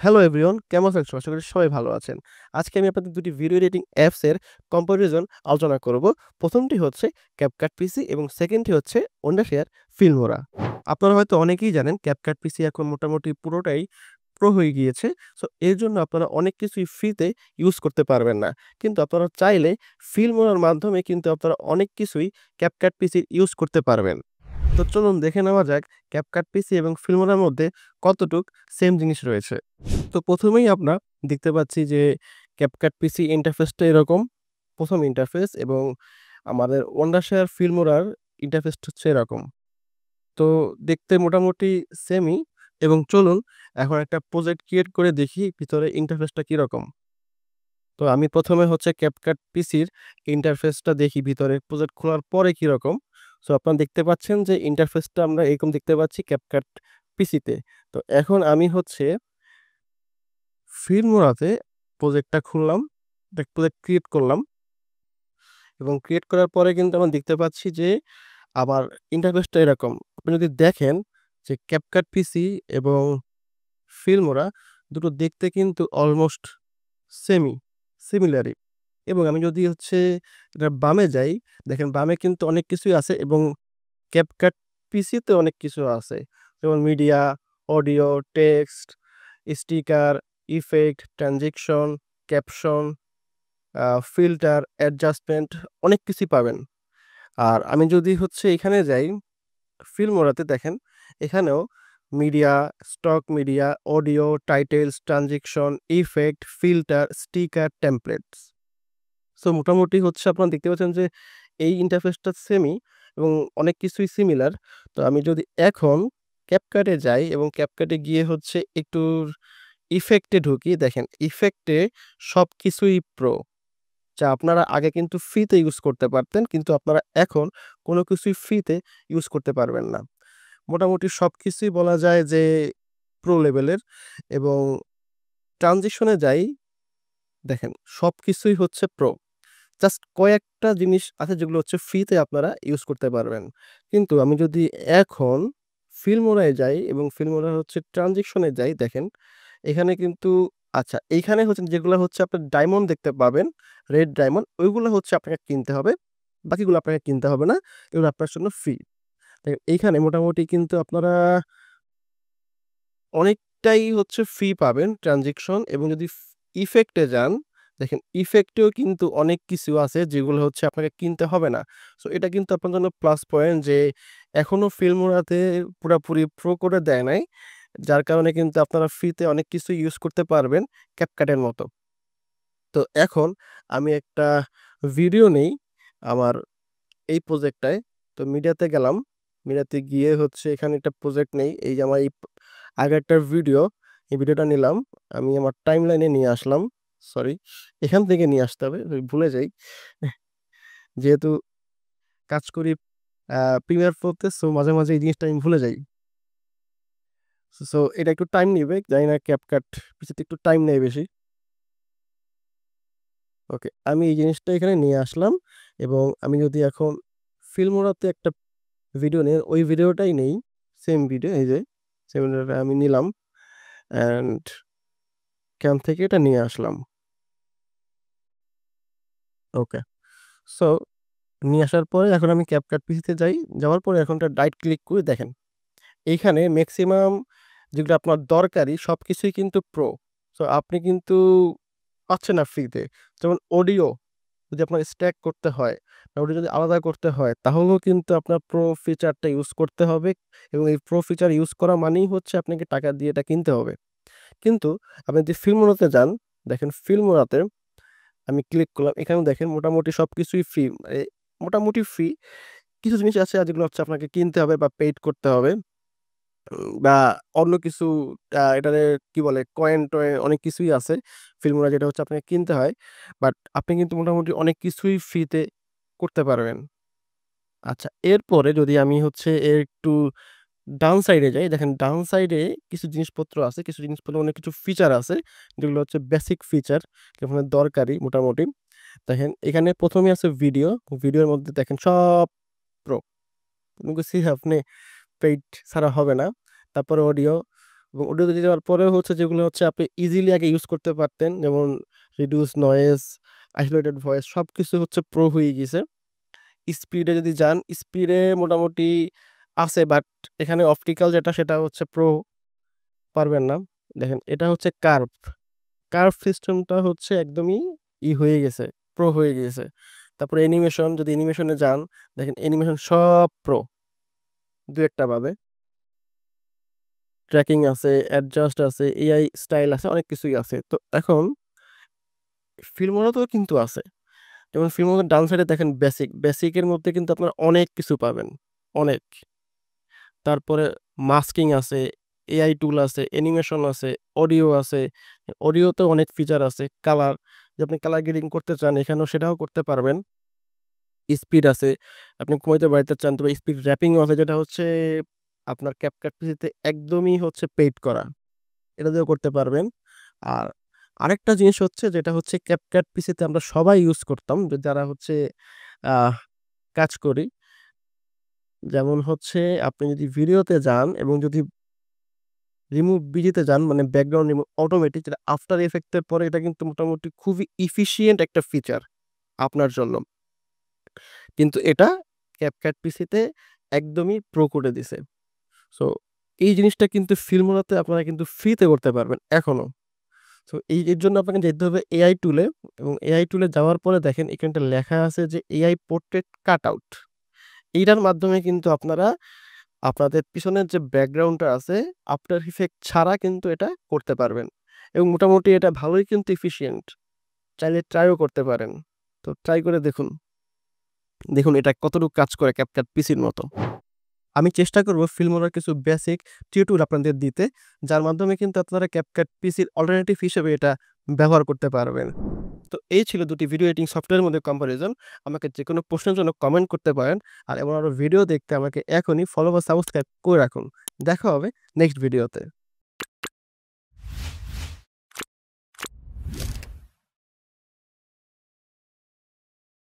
Hello everyone, কেমন আছেন সবাই? আশা করি সবাই ভালো আছেন। আজকে আমি আপনাদের দুটি ভিডিও এডিটিং অ্যাপস এর কম্পারিজন আলোচনা করব। প্রথমটি হচ্ছে CapCut PC এবং সেকেন্ডটি হচ্ছে Wondershare Filmora। আপনারা হয়তো অনেকেই জানেন CapCut PC এখন মোটামুটি পুরোটাই প্রো হয়ে গিয়েছে। সো এর জন্য আপনারা অনেক কিছুই ফ্রিতে ইউজ করতে পারবেন না। কিন্তু আপনারা চাইলে Filmora-র মাধ্যমে কিন্তু আপনারা অনেক কিছুই CapCut PC ইউজ করতে পারবেন। তো চলুন দেখে নেওয়া যাক CapCut PC এবং Filmora-র মধ্যে কতটুক সেম জিনিস রয়েছে। তো ১ম এই আমরা দেখতে পাচ্ছি যে CapCut PC ইন্টারফেসটা এরকম। ১ম ইন্টারফেস এবং আমাদের Wondershare Filmora-র ইন্টারফেসটা হচ্ছে এরকম। তো দেখতে মোটামুটি সেমই এবং চলুন এখন একটা প্রজেক্ট ক্রিয়েট করে দেখি ভিতরে ইন্টারফেসটা কিরকম। তো আমি ১ম এ হচ্ছে CapCut PC-র ইন্টারফেসটা দেখি ভিতরে প্রজেক্ট খোলার পরে কিরকম। সো আপনারা দেখতে পাচ্ছেন যে ইন্টারফেসটা আমরা এরকম দেখতে পাচ্ছি CapCut PC-তে। তো এখন আমি হচ্ছে ফিল্মোরাতে প্রজেক্টটা খুললাম, একটা প্রজেক্ট ক্রিয়েট করলাম এবং ক্রিয়েট করার পরে কিন্তু আমরা দেখতে পাচ্ছি যে আমার ইন্টারফেসটা এরকম। আপনি যদি দেখেন যে CapCut PC এবং ফিল্মোরা দুটো দেখতে কিন্তু অলমোস্ট সেমই, সিমিলারই এবং আমি যদি হচ্ছে এটার বামে যাই, দেখেন বামে কিন্তু অনেক কিছুই আছে এবং CapCut PC তে অনেক কিছু আছে। যেমন media, audio, text, sticker, effect, transition, caption, filter, adjustment অনেক কিছুই পাবেন। আর আমি যদি হচ্ছে এখানে যাই, ফিল্মোরাতে দেখেন এখানেও media, stock media, audio, titles, transition, effect, filter, sticker, templates. So মোটামুটি হচ্ছে আপনারা দেখতে পাচ্ছেন যে এই ইন্টারফেসটা সেমই এবং অনেক কিছুই সিমিলার। তো আমি যদি এখন CapCut এ যাই এবং CapCut এ গিয়ে হচ্ছে একটু ইফেক্টে ঢুকি, দেখেন ইফেক্টে সবকিছুই প্রো। যা আপনারা আগে কিন্তু ফ্রিতে ইউজ করতে পারতেন। কিন্তু আপনারা এখন কোনো কিছুই ফ্রিতে ইউজ করতে পারবেন না। মোটামুটি সবকিছুই বলা যায় যে প্রো লেভেলের এবং ট্রানজিশন এ যাই, দেখেন সবকিছুই হচ্ছে প্রো। জাস্ট কয়েকটা জিনিস আছে যেগুলো হচ্ছে ফ্রিতে আপনারা ইউজ করতে পারবেন। কিন্তু আমি যদি এখন ফিল্মোরায় যাই এবং ফিল্মোরা হচ্ছে ট্রানজিশন এ যাই, দেখেন এখানে কিন্তু আচ্ছা এইখানে হচ্ছে যেগুলা হচ্ছে আপনার ডায়মন্ড দেখতে পাবেন, রেড ডায়মন্ড ওইগুলো হচ্ছে আপনাকে কিনতে হবে। বাকিগুলো আপনাকে কিনতে হবে না। এগুলো আপনার জন্য ফ্রি। দেখেন এইখানে মোটামুটি কিন্তু আপনারা অনেকটাই হচ্ছে ফ্রি পাবেন ট্রানজিশন এবং যদি ইফেক্টে যান, দেখেন ইফেক্টেও কিন্তু অনেক কিছু আছে যেগুলো হচ্ছে আপনাকে কিনতে হবে না। সো এটা কিন্তু আপনার জন্য প্লাস পয়েন্ট যে এখনো ফিল্মোরাতে পুরাপুরি প্রো করে দেয় নাই। যার কারণে কিন্তু আপনারা ফ্রিতে অনেক কিছু ইউজ করতে পারবেন CapCut এর মতো। তো এখন আমি একটা ভিডিও নেই আমার এই প্রজেক্টটায়। তো মিডিয়াতে গেলাম। মিডিয়াতে গিয়ে হচ্ছে এখানে একটা প্রজেক্ট নেই। এই যে আমার এই আগেরটার ভিডিও, এই ভিডিওটা নিলাম। আমি আমার টাইমলাইনে নিয়ে আসলাম। সরি, এখান থেকে নিয়ে আসতে হবে। আমি ভুলে যাই। যেহেতু কাজ করি প্রিমিয়ার প্রোতে, সো মাঝে, মাঝে এই জিনিসটা আমি ভুলে যাই। সো এটা একটু টাইম নিবে। জানি না CapCut পিসিতে একটু টাইম নেয় বেশি। ওকে, আমি এই জিনিসটা এখানে নিয়ে আসলাম এবং আমি যদি এখন ফিল্মোরাতে একটা ভিডিও নেই, ওই ভিডিওটাই নেই। সেম ভিডিও, এই যে সেম ভিডিওটা আমি নিলাম অ্যান্ড এখান থেকে এটা নিয়ে আসলাম। ওকে। সো নিয়ে আসার পরে এখন আমি CapCut পিসিতে যাই। যাওয়ার পরে এখন এটা রাইট ক্লিক করে দেখেন। এইখানে মেক্সিমাম যেগুলো আপনার দরকারি সবকিছুই কিন্তু প্রো। সো আপনি কিন্তু পাচ্ছেন না ফ্রিতে। যেমন অডিও যদি আপনার স্ট্যাক করতে হয়, অডিও যদি আলাদা করতে হয় তাহলেও কিন্তু আপনার প্রো ফিচারটা ইউজ করতে হবে এবং এই প্রো ফিচার ইউজ করা মানেই হচ্ছে আপনাকে টাকা দিয়ে এটা কিনতে হবে। কিন্তু আপনি যদি ফিল্মোরাতে যান, দেখেন ফিল্মোরাতে আমি ক্লিক করলাম। এখানে দেখেন মোটামুটি সবকিছুই ফ্রি। মোটামুটি ফ্রি। কিছু জিনিস আছে যেগুলো হচ্ছে আপনাকে কিনতে হবে বা পেইড করতে হবে। বা অন্য কিছু এটারে কি বলে কয়েন-টয়েন অনেক কিছুই আছে ফিল্মোরা যেটা হচ্ছে আপনাকে কিনতে হয়। বাট আপনি কিন্তু মোটামুটি অনেক কিছুই ফ্রিতে করতে পারবেন। আচ্ছা, এরপরে যদি আমি হচ্ছে এর একটু ডাউন সাইডে যাই, দেখেন ডাউন সাইডে কিছু জিনিসপত্র আছে। কিছু জিনিসপত্র অনেক কিছু ফিচার আছে যেগুলো হচ্ছে বেসিক ফিচার, যেগুলো দরকারি মোটামুটি। দেখেন এখানে ১ম এ আছে ভিডিও। ভিডিওর মধ্যে দেখেন সব প্রো। কোনো কিছুই আপনি পেইড ছাড়া হবে না। তারপরে অডিও, এবং অডিওতে যাওয়ার পরেও হচ্ছে যেগুলো হচ্ছে আপনি ইজিলি আগে ইউজ করতে পারতেন, যেমন রিডিউস নয়েজ, আইসোলেটেড ভয়েস সবকিছু হচ্ছে প্রো হয়ে গেছে। স্পিডে যদি যান, স্পিডে মোটামুটি আছে, বাট এখানে অপটিক্যাল যেটা সেটা হচ্ছে প্রো পারবেন না। দেখেন এটা হচ্ছে কার্ভ, কার্ভ সিস্টেমটা হচ্ছে একদমই হয়ে গেছে, প্রো হয়ে গেছে। তারপরে অ্যানিমেশন, যদি অ্যানিমেশনে যান, দেখেন অ্যানিমেশন সব প্রো, দু একটা পাবে। ট্র্যাকিং আছে, অ্যাডজাস্ট আছে, এআই স্টাইল আছে, অনেক কিছুই আছে। তো এখন ফিল্মোনাতেও কিন্তু আছে, যেমন ফিল্মোনার ডান সাইডে দেখেন বেসিক, বেসিকের মধ্যে কিন্তু আপনার অনেক কিছু পাবেন, অনেক। তারপরে মাস্কিং আছে, এআই টুল আছে, অ্যানিমেশন আছে, অডিও আছে। অডিওতে অনেক ফিচার আছে, কালার, যে আপনি কালার গ্রেডিং করতে চান এখানেও সেটাও করতে পারবেন। স্পিড আছে, আপনি কমাইতে বাড়াইতে চান, তবে স্পিড র্যাপিংও আছে, যেটা হচ্ছে আপনার ক্যাপকাট পিসিতে একদমই হচ্ছে পেইড করা, এটা দিয়েও করতে পারবেন। আর আরেকটা জিনিস হচ্ছে, যেটা হচ্ছে ক্যাপকাট পিসিতে আমরা সবাই ইউজ করতাম, যারা হচ্ছে আহ, কাজ করি, যেমন হচ্ছে আপনি যদি ভিডিওতে যান এবং যদি রিমুভ বিজিতে যান, মানে ব্যাকগ্রাউন্ড রিমুভ অটোমেটিক, যেটা আফটার এফেক্টের পরে, এটা কিন্তু মোটামুটি খুবই ইফিশিয়েন্ট একটা ফিচার আপনার জন্য, কিন্তু এটা ক্যাপকাট পিসিতে একদমই প্রো করে দিছে। সো এই জিনিসটা কিন্তু ফিল্মোনাতে আপনারা কিন্তু ফ্রিতে করতে পারবেন এখনো। তো এর জন্য আপনাকে যেতে হবে এআই টুলে, এবং এআই টুলে যাওয়ার পরে দেখেন এখানটা লেখা আছে যে এআই পোর্ট্রেট কাট আউট। এইটার মাধ্যমে কিন্তু আপনারা আপনাদের পিছনের যে ব্যাকগ্রাউন্ডটা আছে, আফটার ইফেক্ট ছাড়া কিন্তু এটা করতে পারবেন, এবং মোটামুটি এটা ভালোই কিন্তু এফিশিয়েন্ট, চাইলে ট্রাইও করতে পারেন। তো ট্রাই করে দেখুন, দেখুন এটা কতটুকু কাজ করে ক্যাপকাট পিসির মতো। আমি চেষ্টা করব ফিল্মোরার কিছু বেসিক টিউটোরিয়াল আপনাদের দিতে, যার মাধ্যমে কিন্তু আপনারা ক্যাপকাট পিসির অল্টারনেটিভ হিসেবে এটা ব্যবহার করতে পারবেন। তো এই ছিল দুটি ভিডিও এডিটিং সফটওয়্যারের মধ্যে কম্পারিজন। আমাকে যে কোনো প্রশ্নের জন্য কমেন্ট করতে পারেন, আর এমন আরও ভিডিও দেখতে আমাকে এখনই ফলো বা সাবস্ক্রাইব করে রাখুন। দেখা হবে নেক্সট ভিডিওতে।